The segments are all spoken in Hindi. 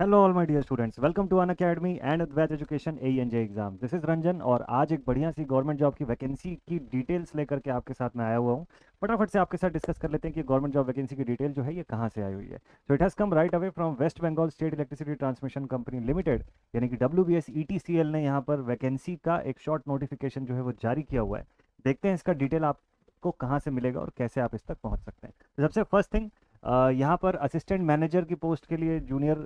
Hello all my dear students, welcome to Unacademy and Advait education ANJ exam. This is Ranjan और आज एक बढ़िया सी गवर्नमेंट जॉब की वैकेंसी की डिटेल्स लेकर के आपके साथ में आया हुआ हूँ। फटाफट से आपके साथ डिस्कस कर लेते हैं कि गवर्नमेंट जॉब वैकेंसी की डिटेल जो है ये कहाँ से आई हुई है। So it has come right away from West Bengal state electricity transmission company limited, यानी कि WBS ETCL ने यहाँ पर वैकेंसी का एक शॉर्ट नोटिफिकेशन जो है वो जारी किया हुआ है। देखते हैं इसका डिटेल आपको कहाँ से मिलेगा और कैसे आप इस तक पहुँच सकते हैं। तो सबसे फर्स्ट थिंग, यहाँ पर असिस्टेंट मैनेजर की पोस्ट के लिए, जूनियर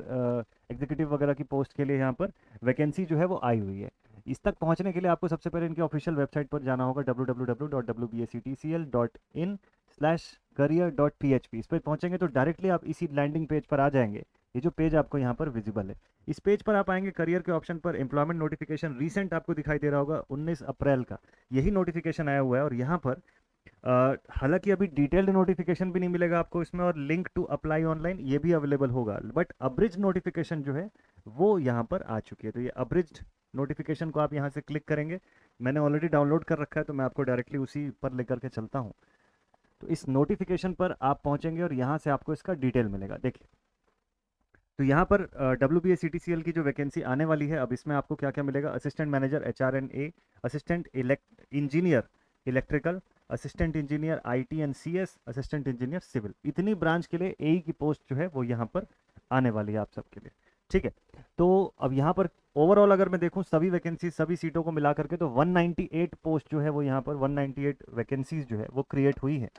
एग्जीक्यूटिव वगैरह की पोस्ट के लिए यहाँ पर वैकेंसी जो है वो आई हुई है। इस तक पहुंचने के लिए आपको सबसे पहले इनकी ऑफिशियल वेबसाइट पर जाना होगा www.wbsetcl.in/career.php। इस पर पहुंचेंगे तो डायरेक्टली आप इसी लैंडिंग पेज पर आ जाएंगे। ये जो पेज आपको यहाँ पर विजिबल है, इस पेज पर आप आएंगे, करियर के ऑप्शन पर एम्प्लॉयमेंट नोटिफिकेशन रिसेंट आपको दिखाई दे रहा होगा 19 अप्रैल का। यही नोटिफिकेशन आया हुआ है और यहाँ पर हालांकि अभी डिटेल्ड नोटिफिकेशन भी नहीं मिलेगा आपको इसमें, और लिंक टू अप्लाई ऑनलाइन ये भी अवेलेबल होगा, बट अब्रिज नोटिफिकेशन जो है वो यहाँ पर आ चुकी है। तो ये अब्रिज्ड नोटिफिकेशन को आप यहाँ से क्लिक करेंगे। मैंने ऑलरेडी डाउनलोड कर रखा है तो मैं आपको डायरेक्टली उसी पर लेकर के चलता हूँ। तो इस नोटिफिकेशन पर आप पहुँचेंगे और यहाँ से आपको इसका डिटेल मिलेगा। देखिए, तो यहाँ पर WBS ETCL की जो वैकेंसी आने वाली है, अब इसमें आपको क्या क्या मिलेगा। Assistant manager HRNA, assistant engineer electrical, assistant engineer IT&CS, assistant engineer civil, इतनी ब्रांच के लिए AE की पोस्ट जो है वो यहाँ पर आने वाली है आप सबके लिए। ठीक है, तो अब यहाँ पर ओवरऑल अगर मैं देखूँ सभी वैकेंसी सभी सीटों को मिला करके, तो 198 पोस्ट जो है वो यहाँ पर 198 वैकेंसीज जो है वो क्रिएट हुई है।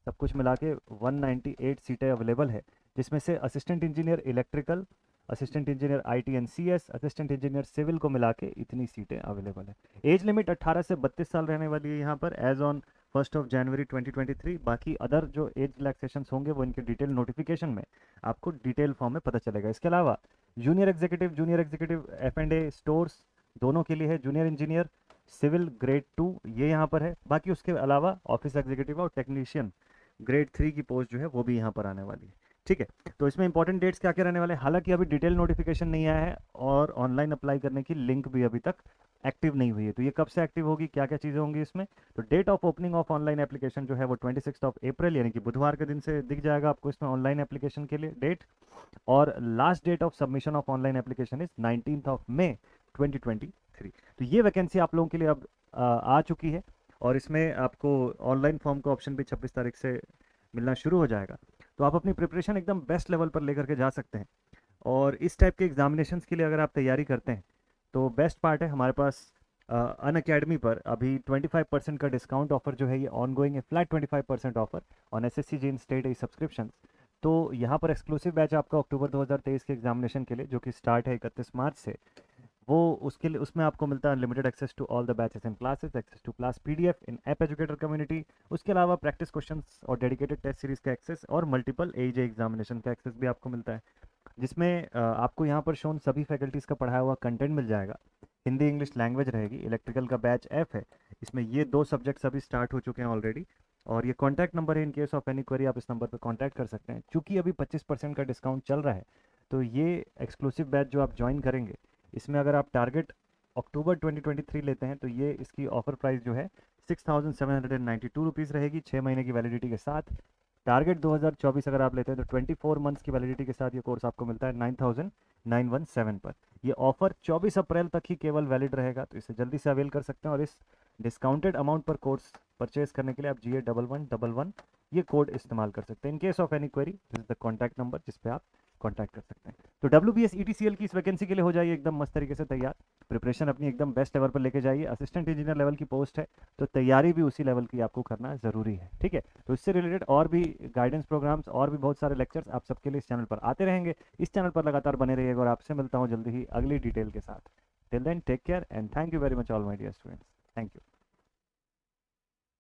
सब कुछ मिला के 198 सीटें अवेलेबल है, जिसमें से assistant engineer electrical, assistant engineer IT&CS, assistant engineer civil को मिला के इतनी सीटें अवेलेबल है। एज लिमिट 18 से 32 साल रहने वाली है यहाँ पर एज ऑन 1 जनवरी 2023। बाकी अदर जो एज रिलैक्सेशंस होंगे वो इनके डिटेल नोटिफिकेशन में आपको डिटेल फॉर्म में पता चलेगा। इसके अलावा जूनियर एग्जीक्यूटिव F&A स्टोर्स दोनों के लिए है, जूनियर इंजीनियर सिविल ग्रेड 2 ये यहाँ पर है। बाकी उसके अलावा ऑफिस एग्जीक्यूटिव और टेक्नीशियन ग्रेड 3 की पोस्ट जो है वो भी यहाँ पर आने वाली है। ठीक है, तो इसमें इंपॉर्टेंट डेट्स क्या क्या रहने वाले हैं, हालांकि अभी डिटेल नोटिफिकेशन नहीं आया है और ऑनलाइन अप्लाई करने की लिंक भी अभी तक एक्टिव नहीं हुई है। तो ये कब से एक्टिव होगी, क्या क्या चीज़ें होंगी इसमें। तो date of opening of online application जो है वो 26 अप्रैल यानी कि बुधवार के दिन से दिख जाएगा आपको इसमें ऑनलाइन एप्लीकेशन के लिए डेट। और last date of submission of online application is 19 May 2023। तो ये वैकेंसी आप लोगों के लिए अब आ चुकी है और इसमें आपको ऑनलाइन फॉर्म का ऑप्शन भी 26 तारीख से मिलना शुरू हो जाएगा। तो आप अपनी प्रिपरेशन एकदम बेस्ट लेवल पर लेकर के जा सकते हैं। और इस टाइप के एग्जामिनेशंस के लिए अगर आप तैयारी करते हैं तो बेस्ट पार्ट है हमारे पास अन अकेडमी पर अभी 25% का डिस्काउंट ऑफर जो है ये ऑन गोइंग है, flat 25% offer on SSC JEE state subscription. तो यहाँ पर एक्सक्लूसिव बैच आपका अक्टूबर 2023 के एग्जामिनेशन के लिए, जो कि स्टार्ट है 31 मार्च से, वो उसके लिए उसमें आपको मिलता है limited access to all the batches and classes, access to class PDF in app educator community, उसके अलावा प्रैक्टिस क्वेश्चंस और डेडिकेटेड टेस्ट सीरीज का एक्सेस और मल्टीपल AJ एग्जामिनेशन का एक्सेस भी आपको मिलता है, जिसमें आपको यहाँ पर शोन सभी फैकल्टीज़ का पढ़ाया हुआ कंटेंट मिल जाएगा। हिंदी इंग्लिश लैंग्वेज रहेगी। इलेक्ट्रिकल का बैच F है, इसमें ये 2 सब्जेक्ट्स अभी स्टार्ट हो चुके हैं ऑलरेडी। और ये कॉन्टैक्ट नंबर है, in case of any query आप इस नंबर पर कॉन्टैक्ट कर सकते हैं। चूँकि अभी 25% का डिस्काउंट चल रहा है, तो ये एक्सक्लूसिव बैच जो आप ज्वाइन करेंगे, इसमें अगर आप टारगेट अक्टूबर 2023 लेते हैं तो ये इसकी ऑफर प्राइस जो है 6792 रुपीज़ रहेगी 6 महीने की वैलिडिटी के साथ। टारगेट 2024 अगर आप लेते हैं तो 24 मंथ्स की वैलिडिटी के साथ ये कोर्स आपको मिलता है 9917 पर। ये ऑफर 24 अप्रैल तक ही केवल वैलिड रहेगा, तो इसे जल्दी से अवेल कर सकते हैं। और इस डिस्काउंटेड अमाउंट पर कोर्स परचेज करने के लिए आप GA1111 ये कोड इस्तेमाल कर सकते हैं। In case of any query this is the contact number जिस पे आप कॉन्टैक्ट कर सकते हैं। तो WBS ETCL की इस वैकेंसी के लिए हो जाइए एकदम मस्त तरीके से तैयार। प्रिपरेशन अपनी एकदम बेस्ट लेवल पर लेके जाइए। असिस्टेंट इंजीनियर लेवल की पोस्ट है तो तैयारी भी उसी लेवल की आपको करना ज़रूरी है। ठीक है, तो इससे रिलेटेड और भी गाइडेंस प्रोग्राम्स और भी बहुत सारे लेक्चर्स आप सबके लिए इस चैनल पर आते रहेंगे। इस चैनल पर लगातार बने रहिएगा और आपसे मिलता हूँ जल्दी ही अगली डिटेल के साथ। Till then take care and thank you very much all my dear students. Thank you.